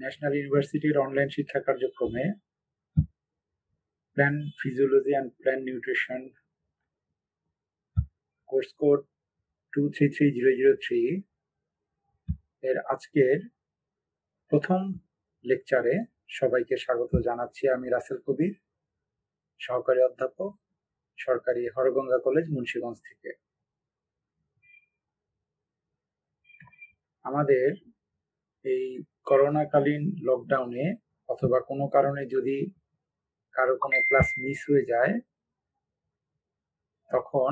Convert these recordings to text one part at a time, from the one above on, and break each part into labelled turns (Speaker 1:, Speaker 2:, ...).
Speaker 1: National ইউনিভার্সিটির online শিক্ষা কার্যক্রমে plan physiology and plan nutrition course code 233003 এর আজকের প্রথম লেকচারে সবাইকে স্বাগত জানাচ্ছি। আমি রাসেল কবির, সহকারী অধ্যাপক, সরকারি হরগঙ্গা কলেজ, মুন্সিগঞ্জ থেকে। আমাদের এই করোনাকালীন লকডাউনে অথবা কোনো কারণে যদি কারো কোনো ক্লাস মিস হয়ে যায়, তখন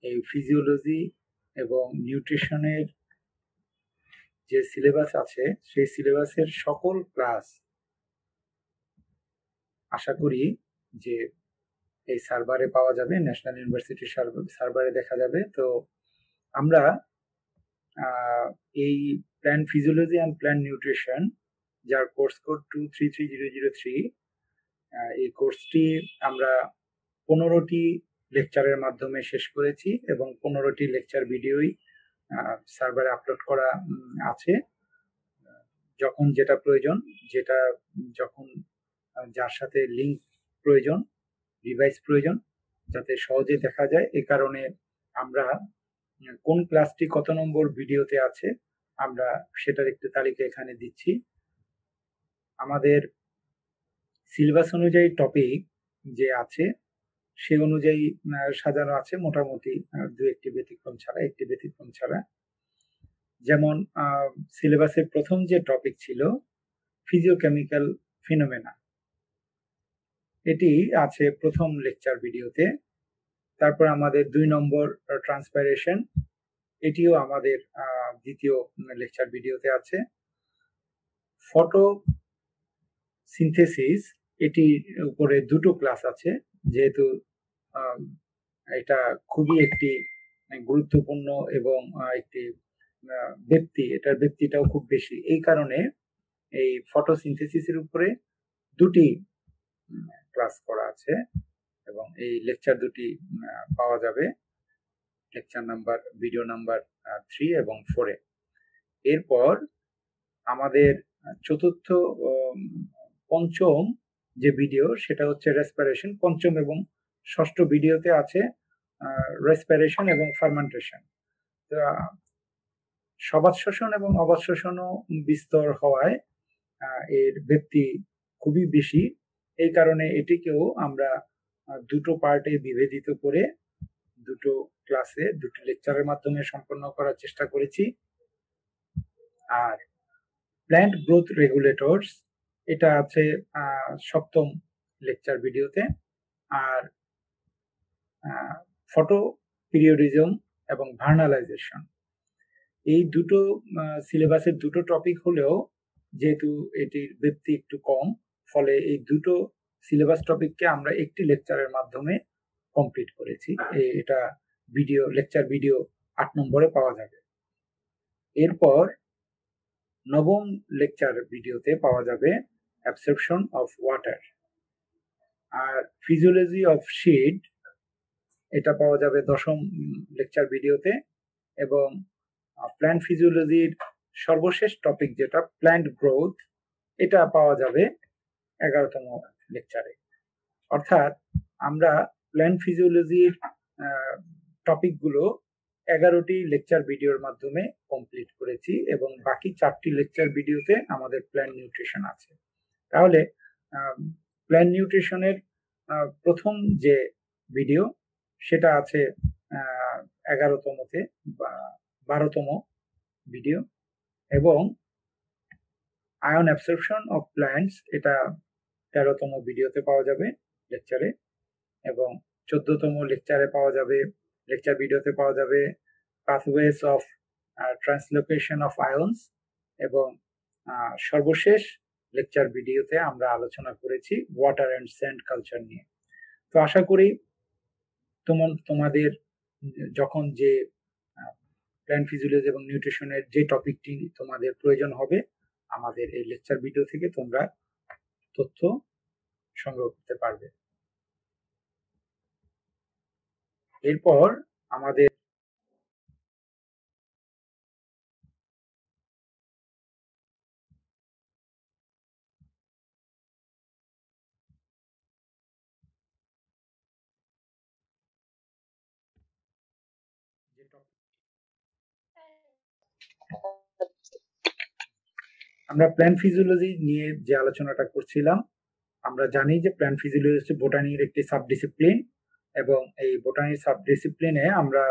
Speaker 1: এই ফিজিওলজি এবং নিউট্রিশনের যে সিলেবাস আছে সেই সিলেবাসের সকল ক্লাস আশা করি যে এই সার্ভারে পাওয়া যাবে, ন্যাশনাল ইউনিভার্সিটির সার্ভারে দেখা যাবে। তো আমরা এই plan physiology and plan nutrition, যার কোর্স কোড 233003, এই কোর্সটি আমরা 15টি লেকচারের মাধ্যমে শেষ করেছি এবং 15টি লেকচার ভিডিওই সার্ভারে আপলোড করা আছে। যখন যেটা প্রয়োজন, যেটা যখন যার সাথে লিঙ্ক প্রয়োজন, ডিভাইস প্রয়োজন, যাতে সহজে দেখা যায়, এই কারণে আমরা কোন ক্লাসটি কত নম্বর ভিডিওতে আছে আমরা সেটার একটি তালিকা এখানে দিচ্ছি। আমাদের সিলেবাস অনুযায়ী টপিক যে আছে সে অনুযায়ী সাজানো আছে, মোটামুটি একটি ব্যতিক্রম ছাড়া। যেমন সিলেবাসের প্রথম যে টপিক ছিল ফিজিওকেমিক্যাল ফিনোমেনা, এটি আছে প্রথম লেকচার ভিডিওতে। তারপর আমাদের 2 নম্বর ট্রান্সপাইরেশন, এটিও আমাদের দ্বিতীয় লেকচার ভিডিওতে আছে। ফটো সিনথেসিস, এটির উপরে 2টো ক্লাস আছে, যেহেতু এটা খুবই একটি গুরুত্বপূর্ণ এবং একটি এটার ব্যক্তিটাও খুব বেশি, এই কারণে এই ফটোসিনথেসিসের উপরে 2টি ক্লাস করা আছে এবং এই লেকচার 2টি পাওয়া যাবে লেকচার নাম্বার, ভিডিও নাম্বার 3 এবং 4-এ। এরপর আমাদের চতুর্থ পঞ্চম যে ভিডিও সেটা হচ্ছে রেসপিরেশন। পঞ্চম এবং ষষ্ঠ ভিডিওতে আছে রেসপিরেশন এবং ফার্মেন্টেশন। সবাত শোষণ এবং অবাত শোষণও বিস্তর হওয়ায় এর ব্যক্তি খুবই বেশি, এই কারণে এটিকেও আমরা 2টো পার্টে বিভেদিত করে 2টো ক্লাসে 2টি লেকচারের মাধ্যমে সম্পন্ন করার চেষ্টা করেছি। আর প্ল্যান্ট গ্রোথ রেগুলেটরস, এটা আছে 7ম লেকচার ভিডিওতে। আর ফটো পিরিয়ডিজম এবং ভার্নালাইজেশন, এই 2টো সিলেবাসের 2টো টপিক হলেও যেহেতু এটির ব্যক্তি একটু কম, ফলে এই 2টো সিলেবাস টপিককে আমরা একটি লেকচারের মাধ্যমে কমপ্লিট করেছি। এটা লেকচার ভিডিও 8 নম্বরে পাওয়া যাবে। এরপর 9ম লেকচার ভিডিওতে পাওয়া যাবে অ্যাবসর্পশন অফ ওয়াটার। আর ফিজিওলজি অফ শিড, এটা পাওয়া যাবে 10ম লেকচার ভিডিওতে। এবং প্ল্যান্ট ফিজিওলজির সর্বশেষ টপিক যেটা প্ল্যান্ট গ্রোথ, এটা পাওয়া যাবে 11তম লেকচারে। অর্থাৎ আমরা প্ল্যান্ট ফিজিওলজির টপিকগুলো 11টি লেকচার ভিডিওর মাধ্যমে কমপ্লিট করেছি এবং বাকি 4টি লেকচার ভিডিওতে আমাদের প্ল্যান্ট নিউট্রিশন আছে। তাহলে প্ল্যান্ট নিউট্রিশনের প্রথম যে ভিডিও সেটা আছে 11তমতে বা 12তম ভিডিও, এবং আয়ন অ্যাবসর্পশন অফ প্ল্যান্টস, এটা 13তম ভিডিওতে পাওয়া যাবে লেকচারে। এবং 14তম লেকচার ভিডিওতে পাওয়া যাবে পাথওয়েজ অফ ট্রান্সলোকেশন অফ আয়ন্স। এবং সর্বশেষ লেকচার ভিডিওতে আমরা আলোচনা করেছি ওয়াটার অ্যান্ড স্যান্ড কালচার নিয়ে। তো আশা করি তোমাদের যখন যে প্ল্যান্ট ফিজিওলজি এবং নিউট্রিশনের যে টপিকটি তোমাদের প্রয়োজন হবে, আমাদের এই লেকচার ভিডিও থেকে তোমরা তথ্য সংগ্রহ করতে পারবে। এরপর আমাদের আমরা প্ল্যান্ট ফিজিওলজি নিয়ে যে আলোচনাটা করছিলাম, আমরা জানি যে প্ল্যান্ট ফিজিওলজি হচ্ছে বোটানির একটি সাবডিসিপ্লিন, এবং এই বোটানির সাবডিসিপ্লিনে আমরা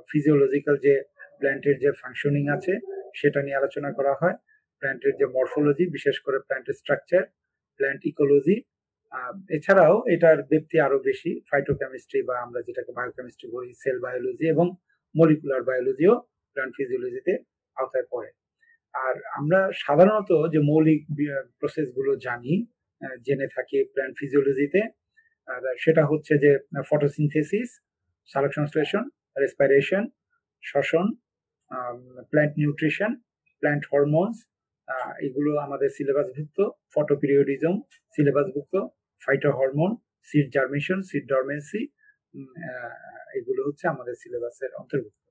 Speaker 1: ফিজিওলজিক্যাল যে প্ল্যান্টের যে ফাংশনিং আছে সেটা নিয়ে আলোচনা করা হয়। প্ল্যান্টের যে মরফোলজি, বিশেষ করে প্ল্যান্টের স্ট্রাকচার, প্ল্যান্ট ইকোলজি, এছাড়াও এটার ব্যক্তি আরো বেশি ফাইটোকেমিস্ট্রি বা আমরা যেটাকে বায়োকেমিস্ট্রি বলি, সেল বায়োলজি এবং মলিকুলার বায়োলজিও প্ল্যান্ট ফিজিওলজিতে আওতায় পড়ে। আর আমরা সাধারণত যে মৌলিক প্রসেস গুলো জানি, জেনে থাকি প্ল্যান্ট ফিজিওলজিতে, সেটা হচ্ছে যে ফটোসিনথেসিস, সালোকসংশ্লেষণ, রেসপিরেশন, শ্বসন, প্ল্যান্ট নিউট্রিশন, প্ল্যান্ট হরমোনস, এগুলো আমাদের সিলেবাসভুক্ত। ফটোপিরিয়ডিজম সিলেবাসভুক্ত, phytohormone, seed germination, seed dormancy, এগুলো হচ্ছে আমাদের সিলেবাসের অন্তর্ভুক্ত।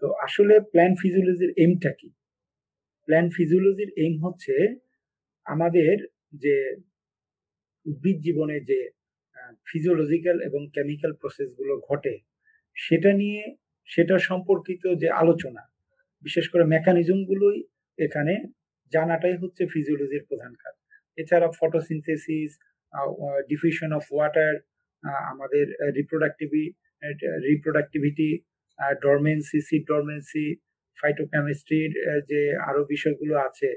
Speaker 1: তো আসলে প্ল্যান্ট ফিজিওলজির এইমটা কি? প্ল্যান্ট ফিজিওলজির এইম হচ্ছে আমাদের যে উদ্ভিদ জীবনে যে ফিজিওলজিক্যাল এবং কেমিক্যাল প্রসেস গুলো ঘটে সেটা নিয়ে, সেটা সম্পর্কিত যে আলোচনা, বিশেষ করে মেকানিজম গুলোই এখানে জানাটাই হচ্ছে ফিজিওলজির প্রধান কাজ। এছাড়া ফটোসিনথেসিস, ডিফিউশন অফ ওয়াটার, আমাদের রিপ্রোডাক্টিভিটি, ডরমেন্সি, সিড ডরমেন্সি, ফাইটোকেমিস্ট্রির যে আরো বিষয়গুলো আছে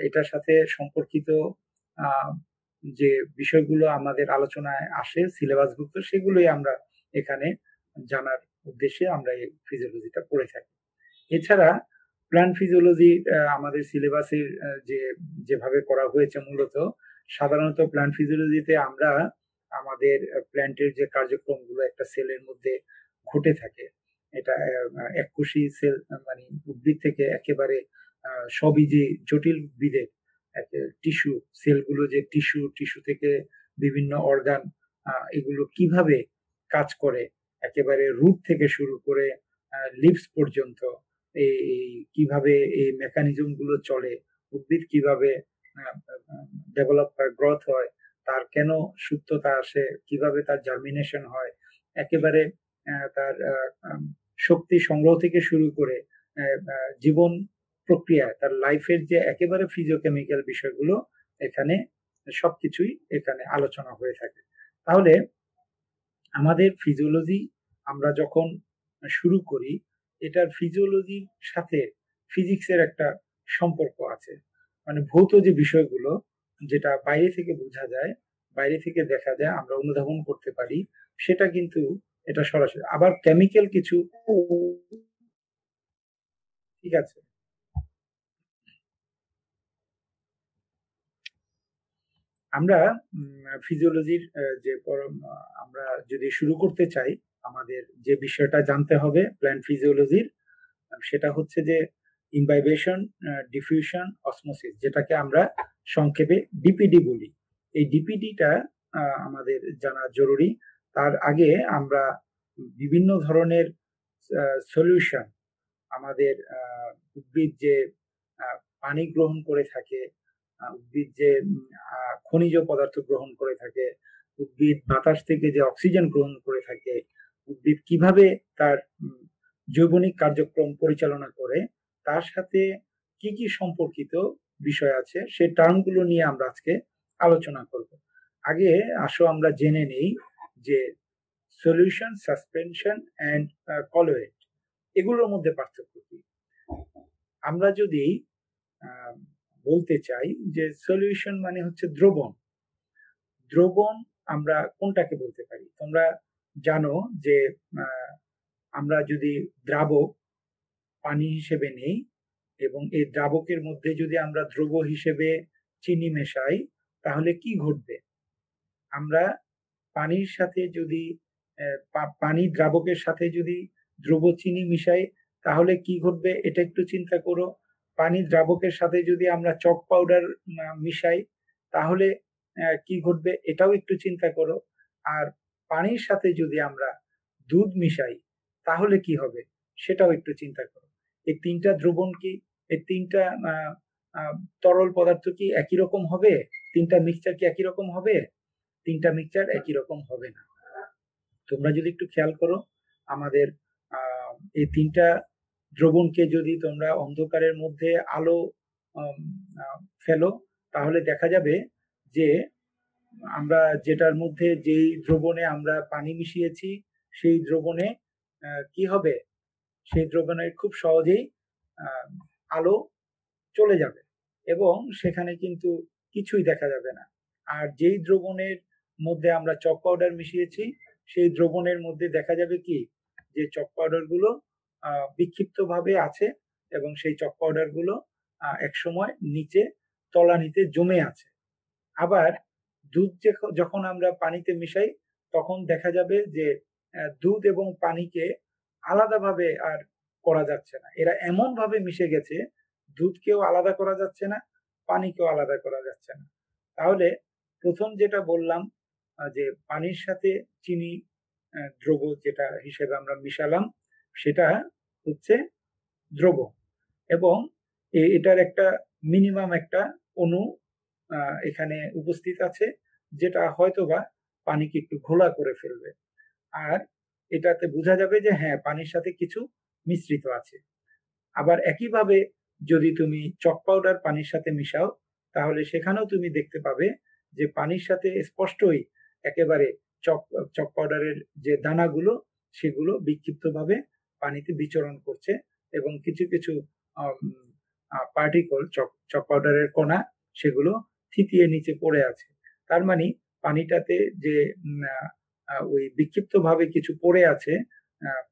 Speaker 1: এটার সাথে সম্পর্কিত যে বিষয়গুলো আমাদের আলোচনায় আসে সিলেবাসভুক্ত, সেগুলোই আমরা এখানে জানার উদ্দেশ্যে আমরা এই ফিজিওলজিটা পড়ে থাকি। এছাড়া প্ল্যান্ট ফিজিওলজি আমাদের সিলেবাসের যে যেভাবে করা হয়েছে, মূলত সাধারণত প্ল্যান্ট ফিজিওলজিতে আমরা আমাদের প্ল্যান্টের যে কার্যক্রমগুলো একটা সেলের মধ্যে ঘটে থাকে, এটা এককোষী সেল, মানে উদ্ভিদ থেকে একেবারে সবই যে জটিল উদ্ভিদের টিস্যু, সেলগুলো যে টিস্যু থেকে বিভিন্ন অর্গান, এগুলো কিভাবে কাজ করে, একেবারে রুট থেকে শুরু করে লিভস পর্যন্ত, এই কিভাবে এই মেকানিজম গুলো চলে, উদ্ভিদ কিভাবে ডেভেলপ হয়, গ্রোথ হয়, তার কেন সুপ্ততা আসে, কিভাবে তার জার্মিনেশন হয়, একেবারে তার শক্তি সংগ্রহ থেকে শুরু করে জীবন প্রক্রিয়া, তার লাইফের যে একেবারে ফিজিওকেমিক্যাল বিষয়গুলো এখানে সবকিছুই এখানে আলোচনা হয়ে থাকে। তাহলে আমাদের ফিজিওলজি আমরা যখন শুরু করি, এটার ফিজিওলজির সাথে ফিজিক্সের একটা সম্পর্ক আছে। মানে ভৌত যে বিষয়গুলো, যেটা বাইরে থেকে বোঝা যায়, বাইরে থেকে দেখা যায়, আমরা অনুধাবন করতে পারি, সেটা কিন্তু এটা সরাসরি। আবার কেমিক্যাল কিছু, ঠিক আছে, আমরা ফিজিওলজির যে আমরা যদি শুরু করতে চাই, আমাদের যে বিষয়টা জানতে হবে প্ল্যান্ট ফিজিওলজির, সেটা হচ্ছে যে ইনভাইবেশন, ডিফিউশন, অসমোসিস, যেটাকে আমরা সংক্ষেপে ডিপিডি বলি। এই ডিপিডিটা আমাদের জানা জরুরি। তার আগে আমরা বিভিন্ন ধরনের সলিউশন, আমাদের উদ্ভিদ যে পানি গ্রহণ করে থাকে, উদ্ভিদ যে খনিজ পদার্থ গ্রহণ করে থাকে, উদ্ভিদ বাতাস থেকে যে অক্সিজেন গ্রহণ করে থাকে, উদ্ভিদ কিভাবে তার জৈবনিক কার্যক্রম পরিচালনা করে, তার সাথে কি কি সম্পর্কিত বিষয় আছে, সেই টার্মগুলো নিয়ে আমরা আজকে আলোচনা করব। আগে আসো আমরা জেনে নেই যে সলিউশন, সাসপেনশন অ্যান্ড কলোয়েড, এগুলোর মধ্যে পার্থক্য কি। আমরা যদি বলতে চাই যে সলিউশন মানে হচ্ছে দ্রবণ, দ্রবণ আমরা কোনটাকে বলতে পারি? তোমরা জানো যে আমরা যদি দ্রাবক পানি হিসেবে নেই এবং এই দ্রাবকের মধ্যে যদি আমরা দ্রব হিসেবে চিনি মেশাই, তাহলে কি ঘটবে? আমরা পানির সাথে যদি পানি দ্রাবকের সাথে যদি দ্রব চিনি মিশাই, তাহলে কি ঘটবে এটা একটু চিন্তা করো। পানি দ্রাবকের সাথে যদি আমরা চক পাউডার মিশাই, তাহলে কি ঘটবে এটাও একটু চিন্তা করো। আর পানির সাথে যদি আমরা দুধ মিশাই, তাহলে কি হবে সেটাও একটু চিন্তা করো। এই তিনটা দ্রবণ কি, এই তিনটা তরল পদার্থ কি একই রকম হবে? তিনটা মিক্সচার কি একই রকম হবে? তিনটা মিক্সচার একই রকম হবে না। তোমরা যদি একটু খেয়াল করো, আমাদের এই তিনটা দ্রবণকে যদি তোমরা অন্ধকারের মধ্যে আলো ফেলো, তাহলে দেখা যাবে যে আমরা যেটার মধ্যে যেই দ্রবণে আমরা পানি মিশিয়েছি সেই দ্রবণে কি হবে, সেই দ্রবণে খুব সহজেই আহ, আলো চলে যাবে এবং সেখানে কিন্তু কিছুই দেখা যাবে না। আর যেই দ্রবণের মধ্যে আমরা চক পাউডার মিশিয়েছি সেই দ্রবণের মধ্যে দেখা যাবে কি, যে চক পাউডার গুলো বিক্ষিপ্ত ভাবে আছে এবং সেই চক পাউডার গুলো এক সময় নিচে তলানিতে জমে আছে। আবার দুধ যখন আমরা পানিতে মিশাই তখন দেখা যাবে যে দুধ এবং পানিকে আলাদাভাবে আর করা যাচ্ছে না, এরা এমন ভাবে মিশে গেছে, দুধকেও আলাদা করা যাচ্ছে না, পানিকেও আলাদা করা যাচ্ছে না। তাহলে প্রথম যেটা বললাম যে পানির সাথে চিনি দ্রব যেটা হিসেবে আমরা মিশালাম সেটা হচ্ছে দ্রব, এবং এটার একটা মিনিমাম একটা অণু এখানে উপস্থিত আছে যেটা হয়তোবা পানিকে একটু ঘোলা করে ফেলবে। আর এটাতে বোঝা যাবে যে হ্যাঁ পানির সাথে কিছু মিশ্রিত আছে। আবার একইভাবে যদি তুমি চক পাউডার পানির সাথে মিশাও তাহলে সেখানেও তুমি দেখতে পাবে যে পানির সাথে স্পষ্টই একেবারে চক চক পাউডারের যে দানাগুলো সেগুলো বিক্ষিপ্তভাবে পানিতে বিচরণ করছে এবং কিছু কিছু পার্টিকল চক পাউডারের কণা সেগুলো থিতিয়ে নিচে পড়ে আছে। তার মানে পানিটাতে যে ওই বিক্ষিপ্ত ভাবে কিছু পড়ে আছে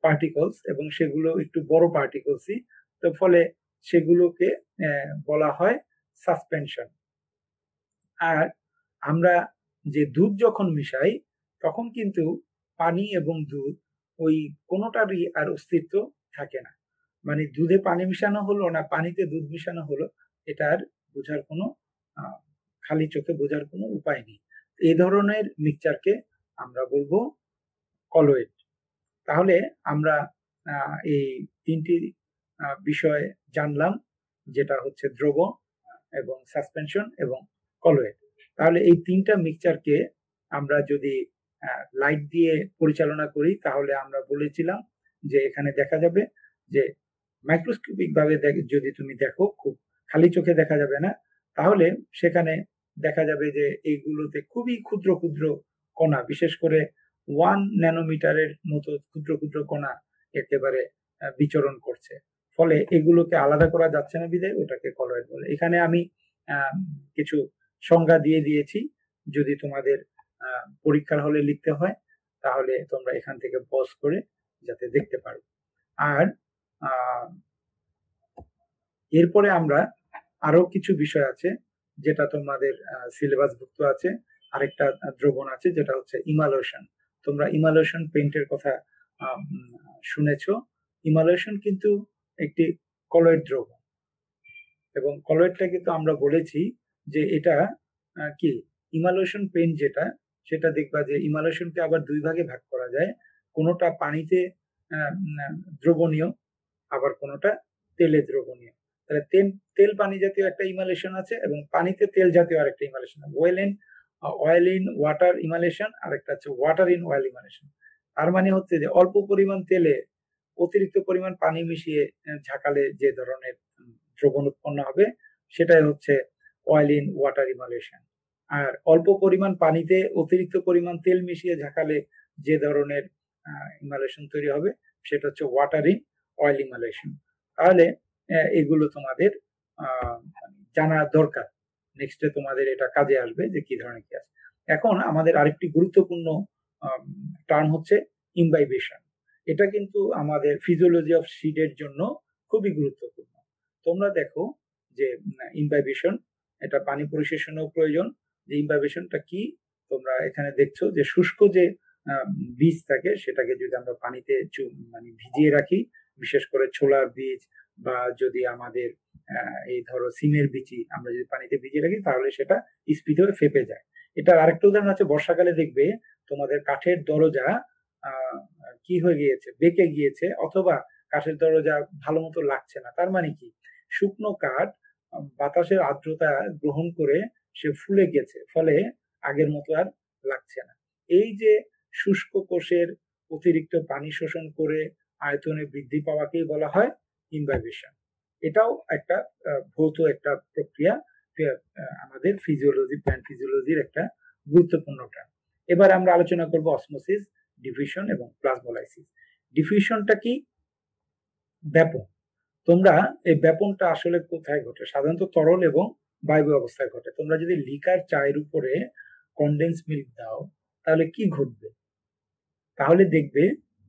Speaker 1: পার্টিকলস, এবং সেগুলো একটু বড় পার্টিকলসই, তো ফলে সেগুলোকে বলা হয় সাসপেনশন। আর আমরা যে দুধ যখন মিশাই তখন কিন্তু পানি এবং দুধ ওই কোনোটারই আর অস্তিত্ব থাকে না, মানে দুধে পানি মিশানো হলো না পানিতে দুধ মিশানো হলো এটা আর বোঝার কোনো খালি চোখে বোঝার কোনো উপায় নেই। এই ধরনের মিক্সচারকে আমরা বলবো কলয়েড। তাহলে আমরা এই তিনটি বিষয় জানলাম, যেটা হচ্ছে দ্রব এবং সাসপেনশন এবং কলয়েড। তাহলে এই তিনটা মিক্সচারকে আমরা যদি লাইট দিয়ে পরিচালনা করি তাহলে আমরা বলেছিলাম যে এখানে দেখা যাবে যে মাইক্রোস্কোপিক ভাবে যদি তুমি দেখো, খুব খালি চোখে দেখা যাবে না, তাহলে সেখানে দেখা যাবে যে এইগুলোতে খুবই ক্ষুদ্র ক্ষুদ্র কণা, বিশেষ করে 1 ন্যানোমিটারের মতো ক্ষুদ্র ক্ষুদ্র কণা একেবারে বিচরণ করছে, ফলে এগুলোকে আলাদা করা যাচ্ছে না বিধায় ওটাকে কলয়েড বলে। এখানে আমি কিছু সংজ্ঞা দিয়ে দিয়েছি, যদি তোমাদের পরীক্ষার হলে লিখতে হয় তাহলে তোমরা এখান থেকে পজ করে যাতে দেখতে পারো। আর এরপরে আমরা আরো কিছু বিষয় আছে যেটা তোমাদের সিলেবাসভুক্ত আছে। আরেকটা দ্রবণ আছে যেটা হচ্ছে ইমালশন। তোমরা ইমালশন পেইন্টের কথা শুনেছো। ইমালশন কিন্তু একটি কলয়েড দ্রবণ, এবং কলয়েডটা কিন্তু আমরা বলেছি যে এটা কি ইমালশন পেইন্ট যেটা, সেটা দেখবা যে ইমালশনকে আবার দুই ভাগে ভাগ করা যায়, কোনোটা পানিতে দ্রবণীয় আবার কোনোটা তেলে দ্রবণীয়। তাহলে তেল পানি জাতীয় একটা ইমালেশন আছে এবং পানিতে তেল জাতীয় আরেকটা ইমালেশন, অয়েল ইন ওয়াটার ইমালেশন, আর একটা হচ্ছে ওয়াটার ইন অয়েল ইমালেশন। তার মানে হচ্ছে যে অল্প পরিমাণ তেলে অতিরিক্ত পরিমাণ পানি মিশিয়ে ঝাঁকালে যে ধরনের দ্রবণ উৎপন্ন হবে সেটাই হচ্ছে অয়েল ইন ওয়াটার ইমালেশন। আর অল্প পরিমাণ পানিতে অতিরিক্ত পরিমাণ তেল মিশিয়ে ঝাঁকালে যে ধরনের ইমালেশন তৈরি হবে সেটা হচ্ছে ওয়াটার ইন অয়েল ইমালেশন। তাহলে এগুলো তোমাদের জানা দরকার, নেক্সটে তোমাদের এটা কাজে আসবে যে কি ধরনের কি আছে। এখন আমাদের আরেকটি গুরুত্বপূর্ণ টার্ম হচ্ছে ইমবাইবেশন। এটা কিন্তু আমাদের ফিজিওলজি অফ সিডের জন্য খুবই গুরুত্বপূর্ণ। তোমরা দেখো যে ইমবাইবেশন এটা পানি পরিশোষণেও প্রয়োজন। যে ইমবাইবেশনটা কি, তোমরা এখানে দেখছো যে শুষ্ক যে বীজ থাকে সেটাকে যদি আমরা পানিতে মানে ভিজিয়ে রাখি, বিশেষ করে ছোলার বীজ বা যদি আমাদের এই ধরো সিমের বিচি আমরা যদি পানিতে ভিজিয়ে রাখি তাহলে সেটা স্ফীত হয়ে ফেপে যায়। এটার আরেকটা উদাহরণ হচ্ছে বর্ষাকালে দেখবে তোমাদের কাঠের দরজা কি হয়ে গিয়েছে, বেঁকে গিয়েছে, অথবা কাঠের দরজা ভালো মতো লাগছে না। তার মানে কি, শুকনো কাঠ বাতাসের আর্দ্রতা গ্রহণ করে সে ফুলে গেছে, ফলে আগের মতো আর লাগছে না। এই যে শুষ্ক কোষের অতিরিক্ত পানি শোষণ করে আয়তনে বৃদ্ধি পাওয়াকেই বলা হয় ইমবাইবেশন। এটাও একটা ভৌত একটা প্রক্রিয়া আমাদের ফিজিওলজি, প্ল্যান্ট ফিজিওলজির একটা গুরুত্বপূর্ণ টার্ম। এবার আমরা আলোচনা করব অসমোসিস, ডিফিউশন এবং প্লাজমোলাইসিস। ডিফিউশনটা কি? ব্যাপন। তোমরা এই ব্যাপনটা আসলে কোথায় ঘটে? সাধারণত তরল এবং বায়বীয় অবস্থায় ঘটে। তোমরা যদি লিকার চায়ের উপরে কনডেন্স মিল্ক দাও তাহলে কি ঘটবে? তাহলে দেখবে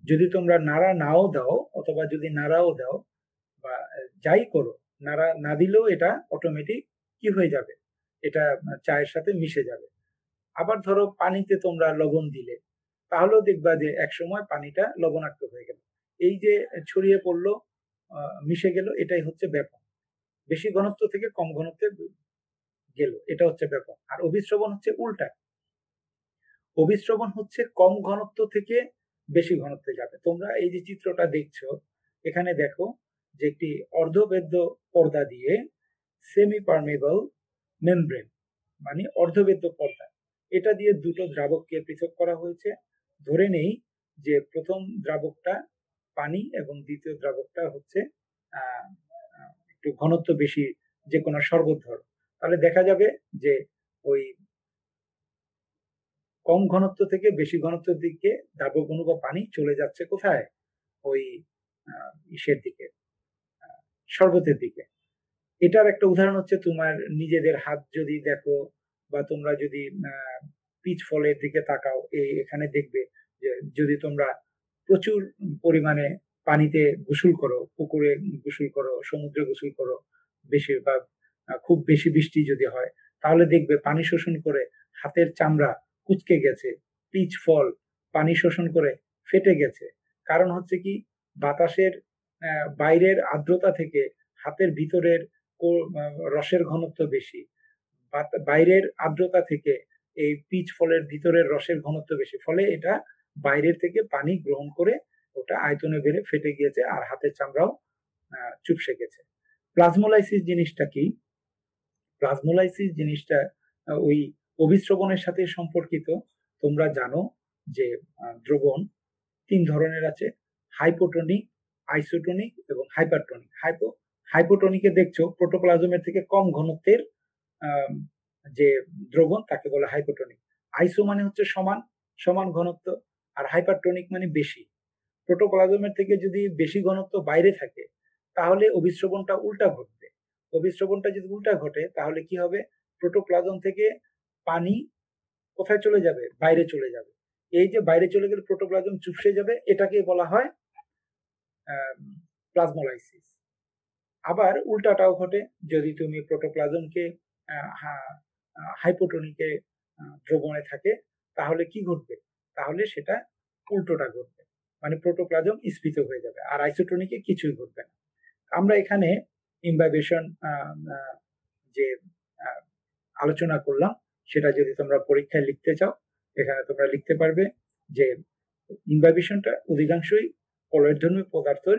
Speaker 1: যদি তোমরা নাড়া নাও দাও অথবা যদি নাড়াও দাও বা যাই করো, নাড়া না দিলেও এটা অটোমেটিক কি হয়ে যাবে? এটা চায়ের সাথে মিশে যাবে। আবার ধরো পানিতে তোমরা লবণ দিলে, তাহলেও দেখবা যে একসময় পানিটা লবণাক্ত হয়ে গেল। এই যে ছড়িয়ে পড়লো, মিশে গেল, এটাই হচ্ছে ব্যাপন। বেশি ঘনত্ব থেকে কম ঘনত্বে গেল, এটা হচ্ছে ব্যাপন। আর অভিস্রবণ হচ্ছে উল্টা। অভিস্রবণ হচ্ছে কম ঘনত্ব থেকে বেশি ঘনত্বে যাবে। তোমরা এই যে চিত্রটা দেখছো, এখানে দেখো যে একটি অর্ধবেদ্য পর্দা দিয়ে সেমি পারমেবল মেমব্রেন, মানে অর্ধবেদ্য পর্দা, এটা দিয়ে দুটো দ্রাবককে পৃথক করা হয়েছে। ধরে নেই যে প্রথম দ্রাবকটা পানি এবং দ্বিতীয় দ্রাবকটা হচ্ছে একটু ঘনত্ব বেশি যে কোনো শরবত ধরো, তাহলে দেখা যাবে যে ওই কম ঘনত্ব থেকে বেশি ঘনত্বের দিকে দ্রাবক অণু বা পানি চলে যাচ্ছে কোথায়? ওই ইসের দিকে, শরবতের দিকে। এটার একটা উদাহরণ হচ্ছে তোমার নিজেদের হাত যদি দেখো বা তোমরা যদি পিচ ফলের দিকে তাকাও, এখানে দেখবে যে যদি তোমরা প্রচুর পরিমাণে পানিতে গোসল করো, পুকুরে গোসল করো, সমুদ্রে গোসল করো, বেশিরভাগ খুব বেশি বৃষ্টি যদি হয়, তাহলে দেখবে পানি শোষণ করে হাতের চামড়া কুঁচকে গেছে, পিচ ফল পানি শোষণ করে ফেটে গেছে। কারণ হচ্ছে কি, বাতাসের বাইরের আর্দ্রতা থেকে হাতের ভিতরের রসের ঘনত্ব বেশি, বাইরের আর্দ্রতা থেকে এই পিচ ফলের ভিতরের রসের ঘনত্ব বেশি, ফলে এটা বাইরের থেকে পানি গ্রহণ করে ওটা আয়তনে বেড়ে ফেটে গিয়েছে আর হাতের চামড়াও চুপসে গেছে। প্লাজমোলাইসিস জিনিসটা কি? প্লাজমোলাইসিস জিনিসটা ওই অভিস্রবণের সাথে সম্পর্কিত। তোমরা জানো যে দ্রবণ তিন ধরনের আছে: হাইপোটনিক, আইসোটনিক এবং হাইপারটনিক। হাইপোটনিকে দেখছো প্রোটোপ্লাজমের থেকে কম ঘনত্বের যে দ্রবণ, তাকে বলে হাইপোটনিক। আইসো মানে হচ্ছে সমান, সমান ঘনত্ব, আর হাইপারটনিক মানে বেশি। প্রোটোপ্লাজমের থেকে যদি বেশি ঘনত্ব বাইরে থাকে তাহলে অভিস্রবণটা উল্টা ঘটবে। অভিস্রবণটা যদি উল্টা ঘটে তাহলে কি হবে? প্রোটোপ্লাজম থেকে পানি কোথায় চলে যাবে? বাইরে চলে যাবে। এই যে বাইরে চলে গেলে প্রোটোপ্লাজম চুপসে যাবে, এটাকে বলা হয় প্লাজমোলাইসিস। আবার উল্টাটাও ঘটে, যদি তুমি প্রোটোপ্লাজমকে হাইপোটনিকে দ্রবণে থাকে তাহলে কি ঘটবে? তাহলে সেটা উল্টোটা ঘটবে, মানে প্রোটোপ্লাজম স্ফীত হয়ে যাবে, আর আইসোটনিকে কিছুই ঘটবে না। আমরা এখানে ইমবাইবেশন যে আলোচনা করলাম, সেটা যদি তোমরা পরীক্ষায় লিখতে চাও, এখানে তোমরা লিখতে পারবে যে ইমবাইবেশনটা অধিকাংশই কলয়েডধর্মী পদার্থের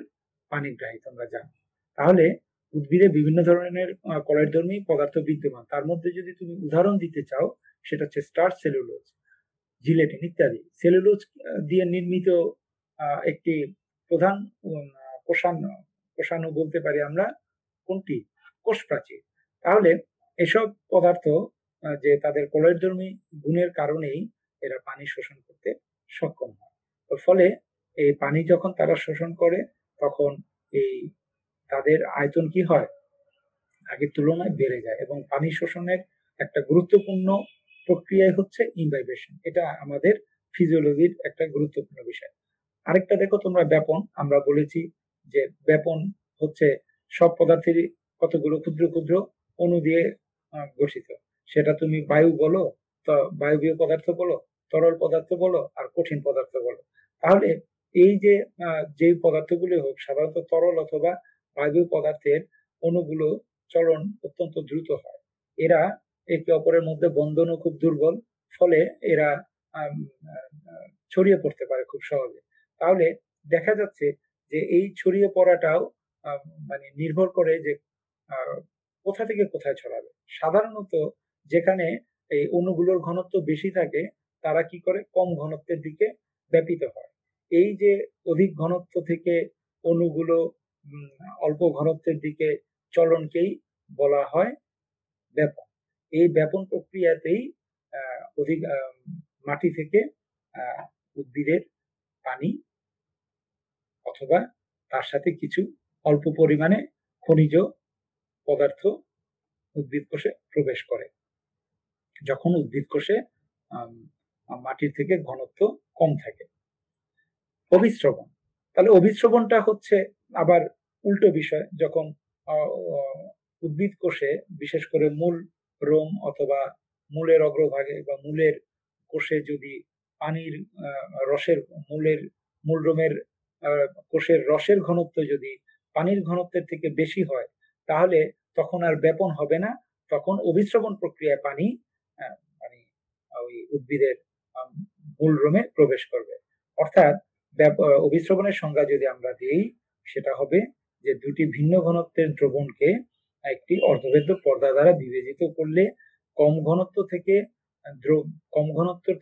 Speaker 1: পানিগ্রাহী, তোমরা জানো। তাহলে উদ্ভিদে বিভিন্ন ধরনের কলয়েডধর্মী পদার্থ বিদ্যমান, তার মধ্যে যদি তুমি উদাহরণ দিতে চাও, সেটা হচ্ছে স্টার্চ, সেলুলোজ, জিলেটিন ইত্যাদি। সেলুলোজ দিয়ে নির্মিত একটি প্রধান কোষাণু বলতে পারি আমরা কোনটি? কোষ প্রাচীর। তাহলে এসব পদার্থ যে তাদের কলয়েডধর্মী গুণের কারণেই এরা পানি শোষণ করতে সক্ষম হয়। ফলে এই পানি যখন তারা শোষণ করে তখন এই তাদের আয়তন কি হয়? আগের তুলনায় বেড়ে যায়, এবং পানি শোষণের একটা গুরুত্বপূর্ণ প্রক্রিয়াই হচ্ছে ইমবাইবেশন। এটা আমাদের ফিজিওলজির একটা গুরুত্বপূর্ণ বিষয়। আরেকটা দেখো তোমরা, ব্যাপন। আমরা বলেছি যে ব্যাপন হচ্ছে সব পদার্থেরই কতগুলো ক্ষুদ্র ক্ষুদ্র অণু দিয়ে গঠিত। সেটা তুমি বায়ু বলো, বায়বীয় পদার্থ বলো, তরল পদার্থ বলো, আর কঠিন পদার্থ বলো। তাহলে এই যে যে পদার্থগুলো হোক, সাধারণত তরল অথবা বায়বীয় পদার্থের অণুগুলো চলন অত্যন্ত দ্রুত হয়। এরা একে অপরের মধ্যে বন্ধনও খুব দুর্বল, ফলে এরা ছড়িয়ে পড়তে পারে খুব সহজে। তাহলে দেখা যাচ্ছে যে এই ছড়িয়ে পড়াটাও মানে নির্ভর করে যে কোথা থেকে কোথায় ছড়াবে। সাধারণত যেখানে এই অণুগুলোর ঘনত্ব বেশি থাকে তারা কি করে? কম ঘনত্বের দিকে ব্যাপিত হয়। এই যে অধিক ঘনত্ব থেকে অণুগুলো অল্প ঘনত্বের দিকে চলনকেই বলা হয় ব্যাপন। এই ব্যাপন প্রক্রিয়াতেই অধিক মাটি থেকে উদ্ভিদের পানি অথবা তার সাথে কিছু অল্প পরিমাণে খনিজ পদার্থ উদ্ভিদ কোষে প্রবেশ করে যখন উদ্ভিদ কোষে মাটির থেকে ঘনত্ব কম থাকে। অভিস্রবণ, তাহলে অভিস্রবণটা হচ্ছে আবার উল্টো বিষয়। যখন উদ্ভিদ কোষে বিশেষ করে মূল রোম অথবা মূলের অগ্রভাগে বা মূলের কোষে যদি পানির রসের মূল রোমের কোষের রসের ঘনত্ব যদি পানির ঘনত্বের থেকে বেশি হয়, তাহলে তখন আর ব্যাপন হবে না, তখন অভিস্রবণ প্রক্রিয়ায় পানি মানে ওই উদ্ভিদের মূল রোমে প্রবেশ করবে। অর্থাৎ অভিস্রবণের সংজ্ঞা যদি আমরা দিই, সেটা হবে যে দুটি ভিন্ন ঘনত্বের দ্রবণকে একটি অর্ধবেদ্য পর্দা দ্বারা বিবেচিত করলে কম ঘনত্ব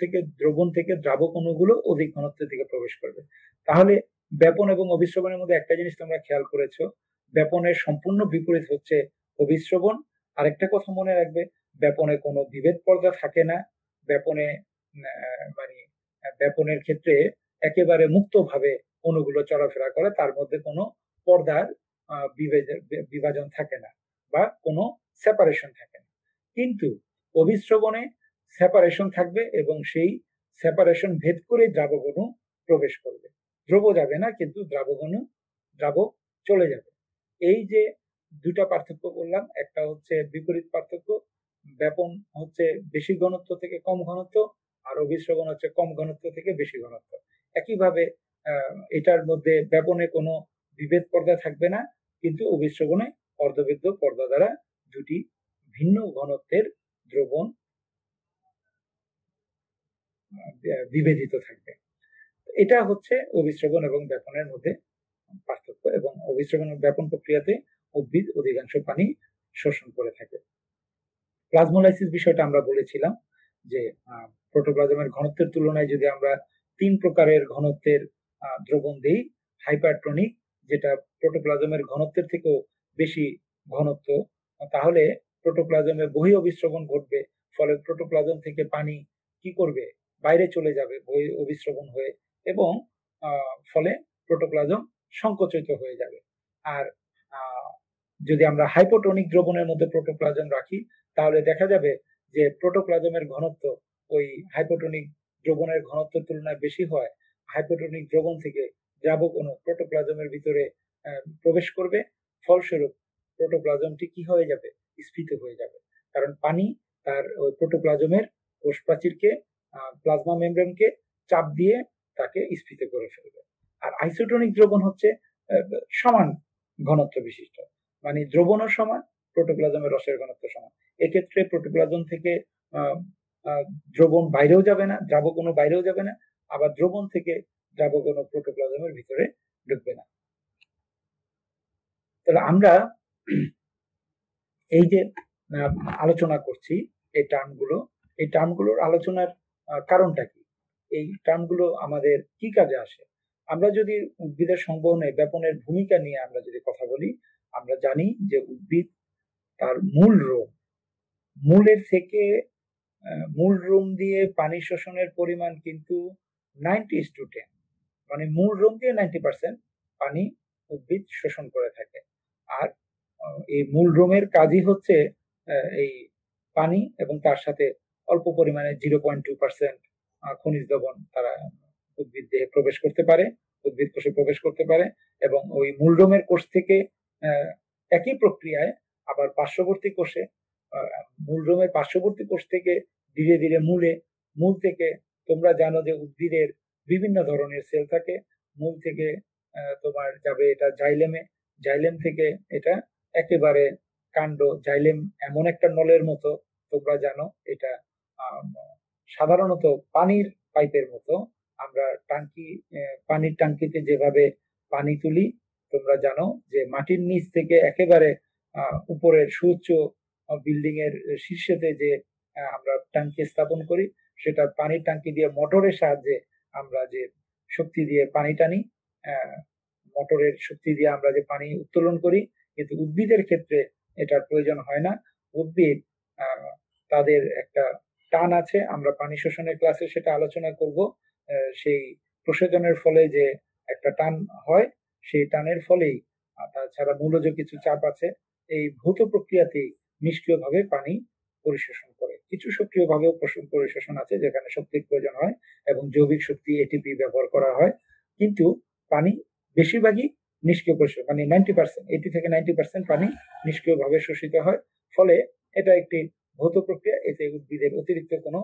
Speaker 1: থেকে দ্রবণ থেকে দ্রাবক অণুগুলো অধিক ঘনত্বের দিকে প্রবেশ করবে। তাহলে ব্যাপন এবং অভিস্রবণের মধ্যে একটা জিনিস তোমরা খেয়াল করেছো, ব্যাপনের সম্পূর্ণ বিপরীত হচ্ছে অভিস্রবণ। আরেকটা কথা মনে রাখবে, ব্যাপনে কোনো বিভেদ পর্দা থাকে না। ব্যাপনে মানে ব্যাপনের ক্ষেত্রে একেবারে মুক্তভাবে অণুগুলো চলাফেরা করে, তার মধ্যে কোনো পর্দার বিভাজন থাকে না বা কোনো সেপারেশন থাকে না। কিন্তু অভিস্রবণে সেপারেশন থাকবে এবং সেই সেপারেশন ভেদ করে দ্রাবক অণু প্রবেশ করবে। দ্রব যাবে না, কিন্তু দ্রাবক চলে যাবে। এই যে দুটা পার্থক্য বললাম, একটা হচ্ছে বিপরীত পার্থক্য, ব্যাপন হচ্ছে বেশি ঘনত্ব থেকে কম ঘনত্ব, আর অভিস্রবণ হচ্ছে কম ঘনত্ব থেকে বেশি ঘনত্ব। একইভাবে এটার মধ্যে ব্যাপনে কোনো বিভেদ পর্দা থাকবে না, কিন্তু অভিস্রবণে অর্ধবেদ্য পর্দা দ্বারা দুটি ভিন্ন ঘনত্বের দ্রবণ বিভেদিত থাকবে। এটা হচ্ছে অভিস্রবণ এবং ব্যাপনের মধ্যে পার্থক্য, এবং অভিস্রবণ এবং ব্যাপন প্রক্রিয়াতে উদ্ভিদ অধিকাংশ পানি শোষণ করে থাকে। প্লাজমোলাইসিস বিষয়টা আমরা বলেছিলাম যে প্রোটোপ্লাজমের ঘনত্বের তুলনায় যদি আমরা 3 প্রকারের ঘনত্বের দ্রবণ দেই, হাইপারটনিক, যেটা প্রোটোপ্লাজমের ঘনত্বের থেকেও বেশি ঘনত্ব, তাহলে প্রোটোপ্লাজমে বহি অভিস্রবণ ঘটবে, ফলে প্রোটোপ্লাজম থেকে পানি কি করবে, বাইরে চলে যাবে বহি অভিস্রবণ হয়ে, এবং ফলে প্রোটোপ্লাজম সংকুচিত হয়ে যাবে। আর যদি আমরা হাইপোটনিক দ্রবণের মধ্যে প্রোটোপ্লাজম রাখি, তাহলে দেখা যাবে যে প্রোটোপ্লাজমের ঘনত্ব ওই হাইপোটনিক দ্রবণের ঘনত্বের তুলনায় বেশি হয়। হাইপোটনিক দ্রবণ থেকে দ্রাবক অণু প্রোটোপ্লাজমের ভিতরে প্রবেশ করবে, ফলস্বরূপ প্রোটোপ্লাজমটি কি হয়ে যাবে, স্ফীত হয়ে যাবে, কারণ পানি তার ওই প্রোটোপ্লাজমের কোষ প্রাচীরকে, প্লাজমা মেমব্রেনকে চাপ দিয়ে তাকে স্ফীত করে ফেলবে। আর আইসোটনিক দ্রবণ হচ্ছে সমান ঘনত্ব বিশিষ্ট, মানে দ্রবণও সমান, প্রোটোপ্লাজমের রসের ঘনত্ব সমান। এক্ষেত্রে প্রোটোপ্লাজম থেকে দ্রবণ বাইরেও যাবে না, দ্রাবক অণু বাইরেও যাবে না, আবার দ্রবণ থেকে দ্রাবক অণু প্রোটোপ্লাজমের ভিতরে ঢুকবে না। তাহলে আমরা এই যে আলোচনা করছি এই টার্মগুলোর আলোচনার কারণটা কি, এই টার্মগুলো আমাদের কি কাজে আসে? আমরা যদি উদ্ভিদের সংবহনে ব্যাপনের ভূমিকা নিয়ে আমরা যদি কথা বলি, আমরা জানি যে উদ্ভিদ তার মূলের থেকে মূল রোম দিয়ে পানি শোষণের পরিমাণ কিন্তু 90:10, মানে মূল রোম দিয়ে 90% পানি উদ্ভিদ শোষণ করে থাকে। আর এই মূল রোমের কাজই হচ্ছে এই পানি এবং তার সাথে অল্প পরিমাণে 0.2% খনিজ লবণ তারা উদ্ভিদ দেহে প্রবেশ করতে পারে, উদ্ভিদ কোষে প্রবেশ করতে পারে, এবং ওই মূল রোমের কোষ থেকে একই প্রক্রিয়ায় আবার পার্শ্ববর্তী কোষে, মূল রোমের পার্শ্ববর্তী কোষ থেকে ধীরে ধীরে মূল থেকে, তোমরা জানো যে উদ্ভিদের বিভিন্ন ধরনের সেল থাকে, মূল থেকে তোমার যাবে এটা জাইলেম থেকে এটা একেবারে কাণ্ড। জাইলেম এমন একটা নলের মতো, তোমরা জানো এটা সাধারণত পানির পাইপের মতো। আমরা পানির টাঙ্কিতে যেভাবে পানি তুলি, তোমরা জানো যে মাটির নিচ থেকে একেবারে উপরের সুউচ্চ বিল্ডিং এর শীর্ষেতে যে আমরা টাঙ্কি স্থাপন করি, সেটা পানির টাঙ্কি দিয়ে মোটরের সাহায্যে আমরা যে শক্তি দিয়ে পানি টানি, মোটরের শক্তি দিয়ে আমরা যে পানি উত্তোলন করি, কিন্তু উদ্ভিদের ক্ষেত্রে এটার প্রয়োজন হয় না। উদ্ভিদ তাদের একটা টান আছে, আমরা পানি শোষণের ক্লাসে সেটা আলোচনা করব। সেই প্রশোধনের ফলে যে একটা টান হয়, সেই টানের ফলেই তাছাড়া মূলজ কিছু চাপ আছে, এই ভৌত প্রক্রিয়াতেই নিষ্ক্রিয়ভাবে পানি পরিশোষণ করে। কিছু সক্রিয়ভাবেও পরিশোষণ আছে যেখানে শক্তির প্রয়োজন হয় এবং জৈবিক শক্তি এটিপি ব্যবহার করা হয়, কিন্তু পানি বেশিরভাগই নিষ্ক্রিয় পরিশোষণ, মানে 90%, 80 থেকে 90% পানি নিষ্ক্রিয়ভাবে শোষিত হয়। ফলে এটা একটি ভৌত প্রক্রিয়া, এতে উদ্ভিদের অতিরিক্ত কোনো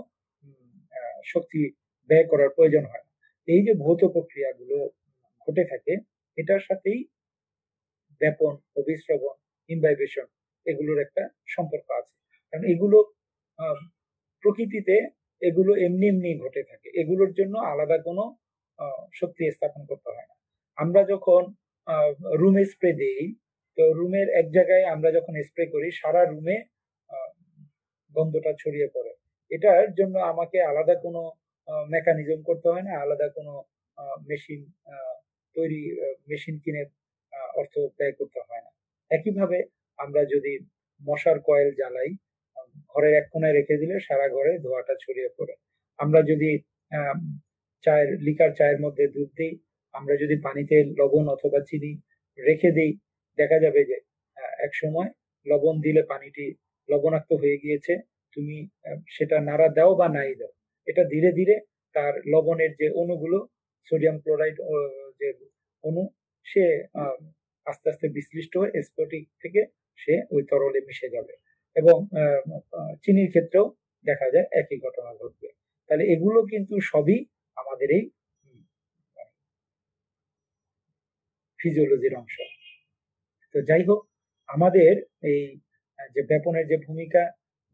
Speaker 1: শক্তি ব্যয় করার প্রয়োজন হয় না। এই যে ভৌত প্রক্রিয়াগুলো ঘটে থাকে, এটার সাথেই ব্যাপন, অভিস্রবণ, ইমবাইবেশন এগুলোর একটা সম্পর্ক আছে। কারণ এগুলো প্রকৃতিতে এগুলো এমনি এমনি ঘটে থাকে, এগুলোর জন্য আলাদা কোনো শক্তি স্থাপন করতে হয় না। আমরা যখন রুমে স্প্রে দিই, তো রুমের এক জায়গায় আমরা যখন স্প্রে করি সারা রুমে গন্ধটা ছড়িয়ে পড়ে। এটার জন্য আমাকে আলাদা কোনো মেকানিজম করতে হয় না, আলাদা কোনো মেশিন তৈরি মেশিন কিনে অর্থ ব্যয় করতে হয় না। একইভাবে আমরা যদি মশার কয়েল জ্বালাই, ঘরের এক কোনায় রেখে দিলে সারা ঘরে ধোঁয়াটা ছড়িয়ে পড়ে। আমরা যদি লিকার চায়ের মধ্যে দুধ দিই, আমরা যদি পানিতে লবণ অথবা চিনি রেখে দিই, দেখা যাবে যে এক সময় লবণ দিলে পানিটি লবণাক্ত হয়ে গিয়েছে। তুমি সেটা নাড়া দাও বা নাই দাও, এটা ধীরে ধীরে তার লবণের যে অণুগুলো, সোডিয়াম ক্লোরাইড যে অণু, সে আস্তে আস্তে বিশ্লিষ্ট হয়ে স্ফটিক থেকে সে ওই তরলে মিশে যাবে। এবং চিনির ক্ষেত্রেও দেখা যায় একই ঘটনা ঘটবে। তাহলে এগুলো কিন্তু সবই আমাদের এই ফিজিওলজির অংশ। তো যাই হোক, আমাদের এই যে ব্যাপনের যে ভূমিকা,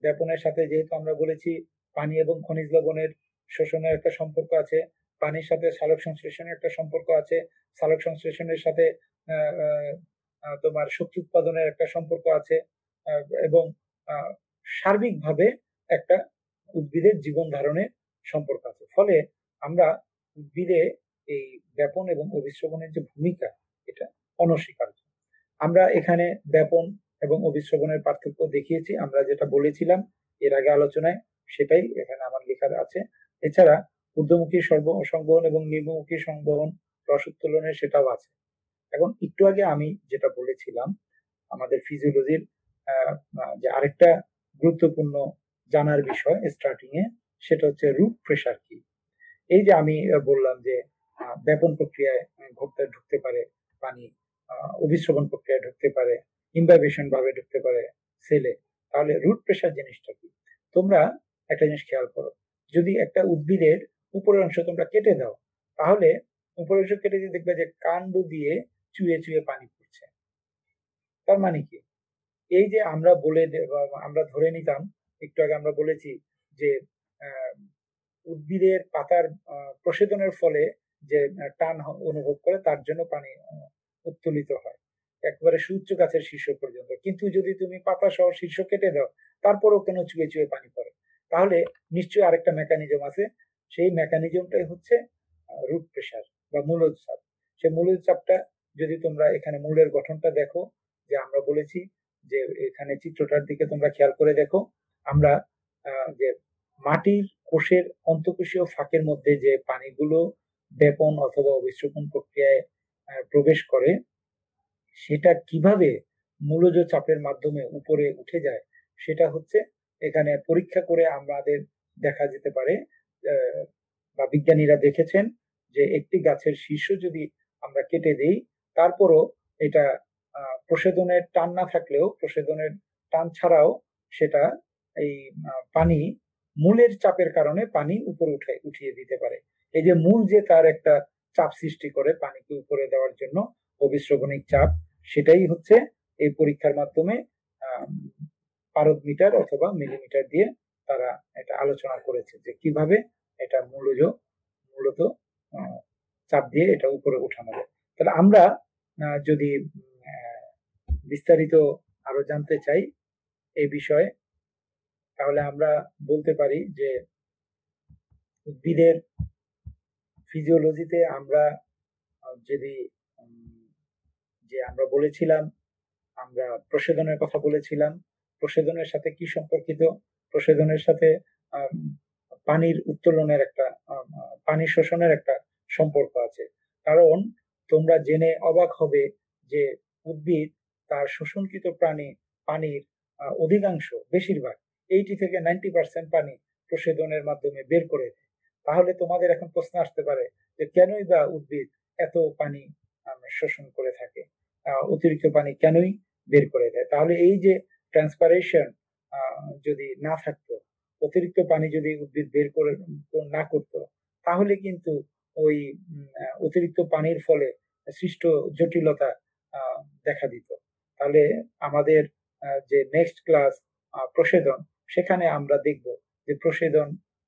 Speaker 1: ব্যাপনের সাথে যেহেতু আমরা বলেছি পানি এবং খনিজ লবণের শোষণের একটা সম্পর্ক আছে, পানির সাথে সালোক সংশ্লেষণের একটা সম্পর্ক আছে, সালোক সংশ্লেষণের সাথে তোমার শক্তি উৎপাদনের একটা সম্পর্ক আছে, এবং সার্বিকভাবে একটা উদ্ভিদের জীবন ধারণের সম্পর্ক আছে। ফলে আমরা উদ্ভিদে এই ব্যাপন এবং অভিস্রবণের যে ভূমিকা, এটা অনস্বীকার্য। আমরা এখানে ব্যাপন এবং অভিস্রবণের পার্থক্য দেখিয়েছি, আমরা যেটা বলেছিলাম এর আগে আলোচনায় সেটাই এখানে আমার লেখা আছে। এছাড়া ঊর্ধ্বমুখী সংবহন এবং নিম্নমুখী সংবহন, রস উত্তোলনের সেটাও আছে। এখন একটু আগে আমি যেটা বলেছিলাম আমাদের ফিজিওলজির যে আরেকটা গুরুত্বপূর্ণ জানার বিষয় স্টার্টিং এ, সেটা হচ্ছে রুট প্রেসার কি। এই যে আমি বললাম যে ব্যাপন প্রক্রিয়ায় ঢুকতে পারে পানি, অভিস্রবণ প্রক্রিয়ায় ঢুকতে পারে, ইমবাইবেশন ভাবে ঢুকতে পারে সেলে, তাহলে রুট প্রেসার জিনিসটা কি? তোমরা একটা জিনিস খেয়াল করো, যদি একটা উদ্ভিদের উপরের অংশ তোমরা কেটে দাও, তাহলে উপরের অংশ কেটে দিয়ে দেখবে যে কাণ্ড দিয়ে চুয়ে চুয়ে পানি পড়ছে। তার মানে কি? এই যে আমরা ধরে নিতাম, একটু আগে আমরা বলেছি যে উদ্ভিদের পাতার প্রশোধনের ফলে যে টান অনুভব করে, তার জন্য পানি উত্তোলিত হয় একবারে সুউচ্চ গাছের শীর্ষ পর্যন্ত। কিন্তু যদি তুমি পাতা সহ শীর্ষ কেটে দাও, তারপরেও কেন চুয়ে চুয়ে পানি পড়ে? তাহলে নিশ্চয়ই আরেকটা মেকানিজম আছে। সেই মেকানিজমটাই হচ্ছে রুট প্রেসার বা মূলজ চাপ। সেই মূলজ চাপটা যদি তোমরা এখানে মূলের গঠনটা দেখো, যে আমরা বলেছি যে এখানে চিত্রটার দিকে তোমরা খেয়াল করে দেখো, আমরা যে মাটির কোষের অন্তঃকোষীয় ফাঁকের মধ্যে যে পানিগুলো ব্যাপন অথবা অভিস্রবণ প্রক্রিয়ায় প্রবেশ করে, সেটা কিভাবে মূলজ চাপের মাধ্যমে উপরে উঠে যায়, সেটা হচ্ছে এখানে পরীক্ষা করে আমাদের দেখা যেতে পারে, বা বিজ্ঞানীরা দেখেছেন যে একটি গাছের শীর্ষ যদি আমরা কেটে দেই, তারপরও এটা প্রশোধনের টান না থাকলেও, প্রশোধনের টান ছাড়াও সেটা এই পানি মূলের চাপের কারণে পানি উপরে উঠিয়ে দিতে পারে। এই যে মূল যে তার একটা চাপ সৃষ্টি করে পানিকে উপরে দেওয়ার জন্য, অভিস্রবণিক চাপ, সেটাই হচ্ছে এই পরীক্ষার মাধ্যমে পারদ মিটার অথবা মিলিমিটার দিয়ে তারা এটা আলোচনা করেছে যে কিভাবে এটা মূলত চাপ দিয়ে এটা উপরে উঠানো যায়। তাহলে আমরা যদি বিস্তারিত আরো জানতে চাই এই বিষয়ে, তাহলে আমরা বলতে পারি যে উদ্ভিদের ফিজিওলজিতে আমরা যদি যে আমরা বলেছিলাম, আমরা প্রশোধনের কথা বলেছিলাম, প্রশোধনের সাথে কি সম্পর্কিত? প্রশোধনের সাথে আম, পানির উত্তোলনের একটা পানি শোষণের একটা সম্পর্ক আছে। কারণ তোমরা জেনে অবাক হবে যে উদ্ভিদ তার শোষণকৃত পানির অধিকাংশ, বেশিরভাগ 80 থেকে 90% পানি প্রশোধনের মাধ্যমে বের করে দেয়। তাহলে তোমাদের এখন প্রশ্ন আসতে পারে যে কেনই বা উদ্ভিদ এত পানি শোষণ করে থাকে, অতিরিক্ত পানি কেনই বের করে দেয়? তাহলে এই যে ট্রান্সপারেশন যদি না থাকতো, অতিরিক্ত পানি যদি উদ্ভিদ বের করে না করতো, তাহলে কিন্তু ওই অতিরিক্ত পানির ফলে সৃষ্ট জটিলতা দেখা দিত। তাহলে আমাদের যে নেক্সট ক্লাস প্রশোধন, সেখানে আমরা দেখব যে প্রশোধন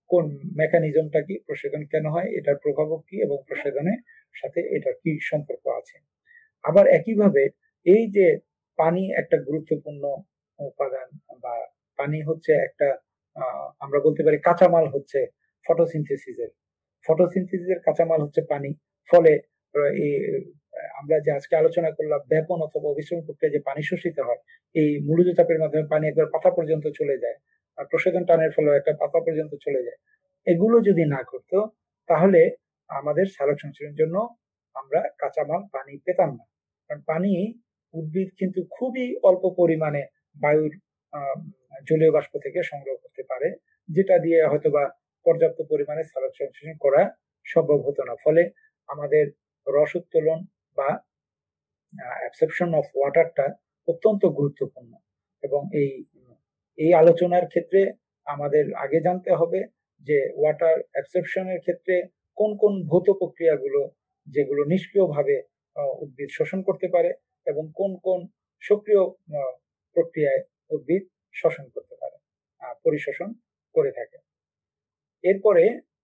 Speaker 1: কোন মেকানিজমটা কি, প্রশোধন কেন হয়, এটার প্রভাবক কি, এবং প্রশোধনের সাথে এটার কি সম্পর্ক আছে। আবার একইভাবে এই যে পানি একটা গুরুত্বপূর্ণ উপাদান, বা পানি হচ্ছে একটা আমরা বলতে পারি কাঁচামাল হচ্ছে ফটোসিনথেসিসের। ফটোসিনথেসিসের কাঁচামাল হচ্ছে পানি। ফলে এই আমরা যে আজকে আলোচনা করলাম ব্যাপন অথবা অবিশ্রাম প্রক্রিয়া যে পানি শোষিত হয়, এই মূলজ চাপের মাধ্যমে পানি একবার পাতা পর্যন্ত চলে যায়, আর প্রশোধন টানের ফলে একটা পাতা পর্যন্ত চলে যায়। এগুলো যদি না করতো, তাহলে আমাদের সালোক সংশ্লেষণের জন্য আমরা কাঁচামাল পানি পেতাম না। কারণ পানি, উদ্ভিদ কিন্তু খুবই অল্প পরিমাণে বায়ুর আহ, জলীয় বাষ্প থেকে সংগ্রহ করতে পারে, যেটা দিয়ে হয়তোবা পর্যাপ্ত পরিমাণে সালোক সংশ্লেষণ করা সম্ভব হতো না। ফলে আমাদের রস উত্তোলন বা অ্যাবসর্পশন অফ ওয়াটারটা অত্যন্ত গুরুত্বপূর্ণ। এবং এই এই আলোচনার ক্ষেত্রে আমাদের আগে জানতে হবে যে ওয়াটার অ্যাবসর্পশনের ক্ষেত্রে কোন কোন ভৌত প্রক্রিয়াগুলো, যেগুলো নিষ্ক্রিয়ভাবে উদ্ভিদ শোষণ করতে পারে, এবং কোন কোন সক্রিয় প্রক্রিয়ায় উদ্ভিদ শোষণ করতে পারে, পরিশোষণ করে থাকে। এরপরে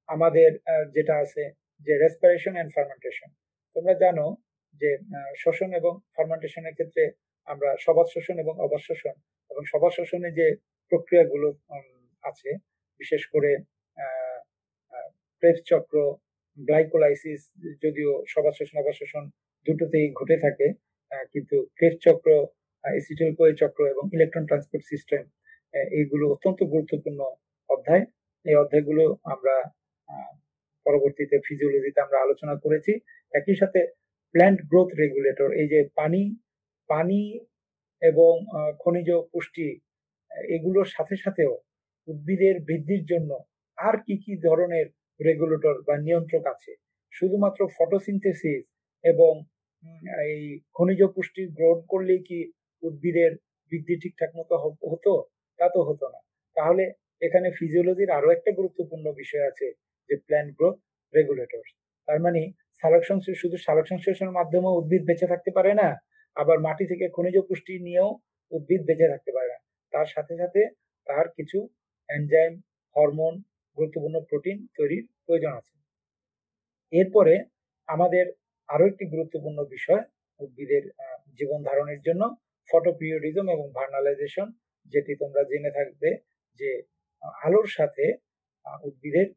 Speaker 1: আমাদের যেটা আছে যে রেসপিরেশন এন্ড ফার্মেন্টেশন। তোমরা জানো যে শ্বসন এবং ফার্মেন্টেশনের ক্ষেত্রে আমরা সবাত শোষণ এবং অবাত শোষণ, এবং সবাত শোষণে যে প্রক্রিয়াগুলো আছে, বিশেষ করে ক্রেবস চক্র, গ্লাইকোলাইসিস, যদিও সবাত শোষণ অবাত শোষণ দুটোতেই ঘটে থাকে, কিন্তু ক্রেবস চক্র, এসিটাইল কোয়ে চক্র এবং ইলেকট্রন ট্রান্সপোর্ট সিস্টেম, এইগুলো অত্যন্ত গুরুত্বপূর্ণ অধ্যায়। এই অধ্যায়গুলো আমরা পরবর্তীতে ফিজিওলজিতে আমরা আলোচনা করেছি। একই সাথে প্ল্যান্ট গ্রোথ রেগুলেটর, এই যে পানি পানি এবং খনিজ পুষ্টি, এগুলোর সাথে সাথেও উদ্ভিদের বৃদ্ধির জন্য আর কি কি ধরনের রেগুলেটর বা নিয়ন্ত্রক আছে? শুধুমাত্র ফটোসিনথেসিস এবং এই খনিজ পুষ্টি গ্রহণ করলেই কি উদ্ভিদের বৃদ্ধি ঠিকঠাক মতো হতো? তা তো হতো না। তাহলে এখানে ফিজিওলজির আরো একটা গুরুত্বপূর্ণ বিষয় আছে, যে প্ল্যান্ট গ্রোথ রেগুলেটর। তার মানে সালোক সংশ্লেষণ, শুধু সালোক সংশ্লেষণের মাধ্যমে উদ্ভিদ বেঁচে থাকতে পারে না, আবার মাটি থেকে খনিজ পুষ্টি নিয়েও উদ্ভিদ বেঁচে থাকতে পারে না। তার সাথে সাথে তার কিছু এনজাইম, হরমোন, গুরুত্বপূর্ণ প্রোটিন তৈরির প্রয়োজন আছে। এরপরে আমাদের আরো একটি গুরুত্বপূর্ণ বিষয় উদ্ভিদের জীবন ধারণের জন্য, ফটোপিরিয়ডিজম এবং ভার্নালাইজেশন, যেটি তোমরা জেনে থাকবে যে আলোর সাথে উদ্ভিদের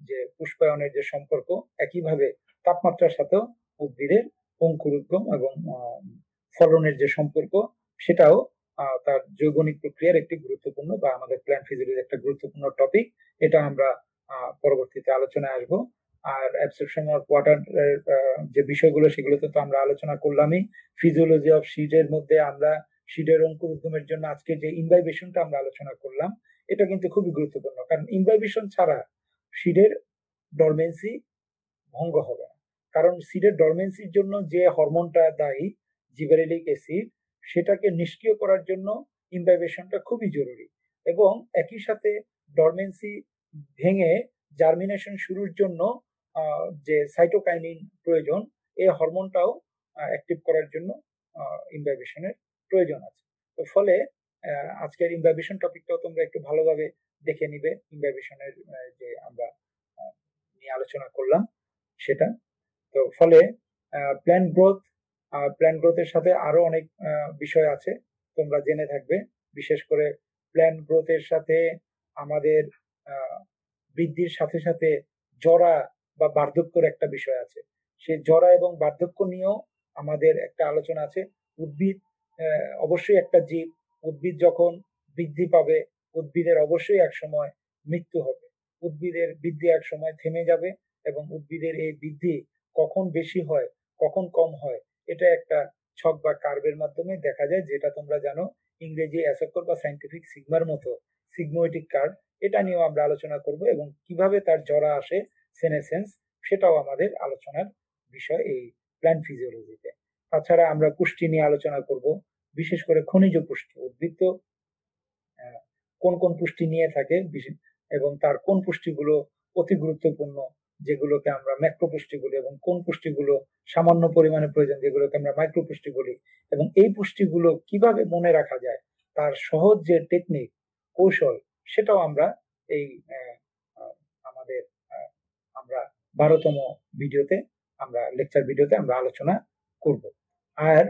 Speaker 1: যে পুষ্পায়নের যে সম্পর্ক, একইভাবে তাপমাত্রার সাথেও উদ্ভিদের অঙ্কুরোদ্গম এবং ফলনের যে সম্পর্ক, সেটাও তার জৈবনিক প্রক্রিয়ার একটি গুরুত্বপূর্ণ, বা আমাদের প্ল্যান্ট ফিজিওলজির একটা গুরুত্বপূর্ণ টপিক। এটা আমরা পরবর্তীতে আলোচনায় আসবো। আর অ্যাবসর্পশন অফ ওয়াটার যে বিষয়গুলো, সেগুলোতে তো আমরা আলোচনা করলামই। ফিজিওলজি অফ সিডের মধ্যে আমরা সিডের অঙ্কুর উদ্গমের জন্য আজকে যে ইনভাইবেশনটা আমরা আলোচনা করলাম, এটা কিন্তু খুবই গুরুত্বপূর্ণ। কারণ ইনভাইবেশন ছাড়া সিডের ডরমেন্সি ভঙ্গ হবে না। কারণ সিডের ডরমেন্সির জন্য যে হরমোনটা দায়ী, জিবারেলিক অ্যাসিড, সেটাকে নিষ্ক্রিয় করার জন্য ইনভাইবেশনটা খুবই জরুরি। এবং একই সাথে ডরমেন্সি ভেঙে জার্মিনেশন শুরুর জন্য যে সাইটোকাইনিন প্রয়োজন, এই হরমোনটাও অ্যাক্টিভ করার জন্য ইনভাইবেশনের প্রয়োজন আছে। তো ফলে আজকের ইনভাইবেশন টপিকটাও তোমরা একটু ভালোভাবে দেখে নিবে। ইনভাইবেশনের যে আমরা নিয়ে আলোচনা করলাম সেটা। তো ফলে প্ল্যান্ট গ্রোথ, প্ল্যান্ট গ্রোথের সাথে আরো অনেক বিষয় আছে, তোমরা জেনে থাকবে। বিশেষ করে প্ল্যান্ট গ্রোথের সাথে আমাদের বৃদ্ধির সাথে সাথে জরা বা বার্ধক্যের একটা বিষয় আছে। সেই জরা এবং বার্ধক্য নিয়েও আমাদের একটা আলোচনা আছে। উদ্ভিদ অবশ্যই একটা জীব, উদ্ভিদ যখন বৃদ্ধি পাবে, উদ্ভিদের অবশ্যই একসময় মৃত্যু হবে। উদ্ভিদের বৃদ্ধি একসময় থেমে যাবে এবং উদ্ভিদের এই বৃদ্ধি কখন বেশি হয়, কখন কম হয়, এটা একটা ছক বা কার্ভের মাধ্যমে দেখা যায়, যেটা তোমরা জানো ইংরেজি অ্যাসকর বা সায়েন্টিফিক সিগমার মতো সিগমোয়েটিক কার্ভ। এটা নিয়েও আমরা আলোচনা করব এবং কিভাবে তার জরা আসে, সেনেসেন্স, সেটাও আমাদের আলোচনার বিষয় এই প্ল্যান্ট ফিজিওলজিতে। তাছাড়া আমরা পুষ্টি নিয়ে আলোচনা করব, বিশেষ করে খনিজ পুষ্টি। উদ্ভিদ তো আহ, কোন কোন পুষ্টি নিয়ে থাকে এবং তার কোন পুষ্টিগুলো অতি গুরুত্বপূর্ণ, যেগুলোকে আমরা ম্যাক্রো পুষ্টি বলি, এবং কোন পুষ্টিগুলো সামান্য পরিমাণে প্রয়োজন, যেগুলোকে আমরা মাইক্রো পুষ্টি বলি, এবং এই পুষ্টিগুলো কিভাবে মনে রাখা যায়, তার সহজ যে টেকনিক, কৌশল, সেটাও আমরা এই আহ, আহ, আমাদের আহ, আমরা 12তম ভিডিওতে, আমরা লেকচার ভিডিওতে আমরা আলোচনা করব। আর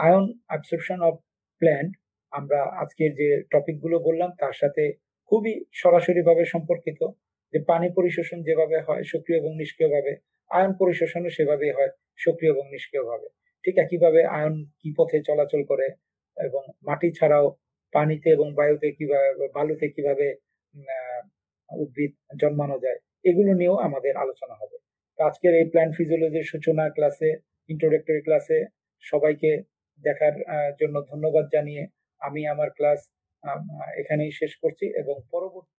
Speaker 1: আয়ন অ্যাবসর্পশন অফ প্ল্যান্ট, আমরা আজকের যে টপিক গুলো বললাম তার সাথে খুবই সরাসরি ভাবে সম্পর্কিত। যে পানি পরিশোষণ যেভাবে হয় সক্রিয় এবং নিষ্ক্রিয় ভাবে, আয়ন পরিশোষণও সেভাবেই হয় সক্রিয় এবং নিষ্ক্রিয় ভাবে। ঠিক একইভাবে আয়ন কি পথে চলাচল করে এবং মাটি ছাড়াও পানিতে এবং বায়ুতে কিভাবে, বালুতে কিভাবে উদ্ভিদ জন্মানো যায়, এগুলো নিয়েও আমাদের আলোচনা হবে। তো আজকের এই প্ল্যান্ট ফিজিওলজির সূচনা ক্লাসে, ইন্ট্রোডাক্টরি ক্লাসে সবাইকে দেখার জন্য ধন্যবাদ জানিয়ে আমি আমার ক্লাস এখানেই শেষ করছি এবং পরবর্তী